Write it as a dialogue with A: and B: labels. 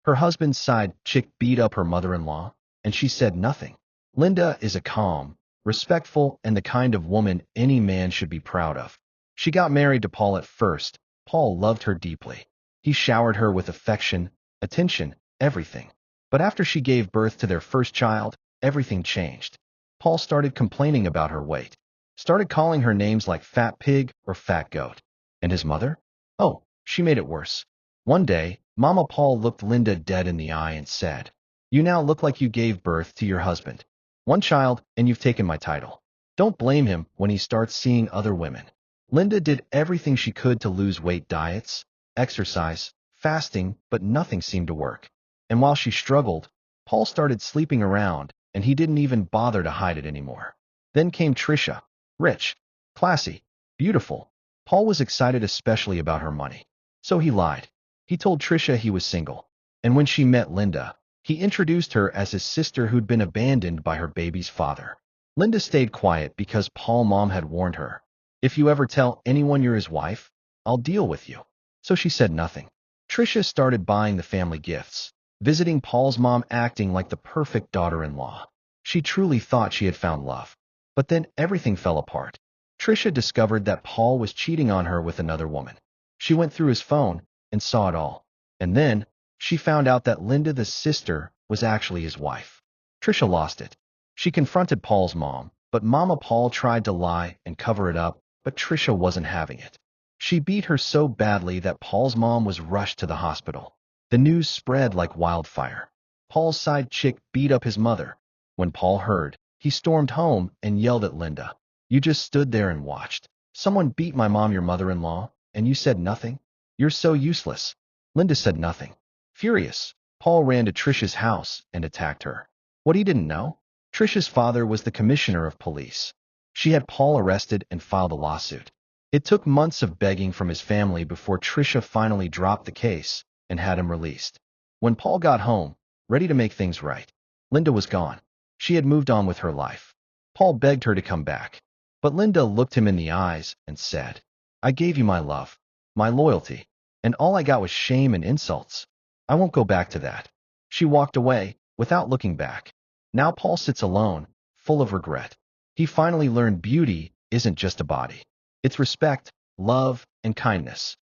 A: Her husband's side chick beat up her mother-in-law, and she said nothing. Linda is a calm, respectful, and the kind of woman any man should be proud of. She got married to Paul at first. Paul loved her deeply. He showered her with affection, attention, everything. But after she gave birth to their first child, everything changed. Paul started complaining about her weight, started calling her names like fat pig or fat goat. And his mother? Oh, she made it worse. One day, Mama Paul looked Linda dead in the eye and said, "You now look like you gave birth to your husband. One child, and you've taken my title. Don't blame him when he starts seeing other women." Linda did everything she could to lose weight: diets, exercise, fasting, but nothing seemed to work. And while she struggled, Paul started sleeping around, and he didn't even bother to hide it anymore. Then came Trisha. Rich, classy, beautiful. Paul was excited especially about her money. So he lied. He told Trisha he was single. And when she met Linda, he introduced her as his sister who'd been abandoned by her baby's father. Linda stayed quiet because Paul's mom had warned her, "If you ever tell anyone you're his wife, I'll deal with you." So she said nothing. Trisha started buying the family gifts, visiting Paul's mom, acting like the perfect daughter-in-law. She truly thought she had found love. But then everything fell apart. Trisha discovered that Paul was cheating on her with another woman. She went through his phone and saw it all. And then she found out that Linda, the sister, was actually his wife. Trisha lost it. She confronted Paul's mom, but Mama Paul tried to lie and cover it up, but Trisha wasn't having it. She beat her so badly that Paul's mom was rushed to the hospital. The news spread like wildfire. Paul's side chick beat up his mother. When Paul heard, he stormed home and yelled at Linda, "You just stood there and watched. Someone beat my mom, your mother-in-law, and you said nothing? You're so useless." Linda said nothing. Furious, Paul ran to Trisha's house and attacked her. What he didn't know? Trisha's father was the commissioner of police. She had Paul arrested and filed a lawsuit. It took months of begging from his family before Trisha finally dropped the case and had him released. When Paul got home, ready to make things right, Linda was gone. She had moved on with her life. Paul begged her to come back. But Linda looked him in the eyes and said, "I gave you my love, my loyalty, and all I got was shame and insults. I won't go back to that." She walked away without looking back. Now Paul sits alone, full of regret. He finally learned beauty isn't just a body. It's respect, love, and kindness.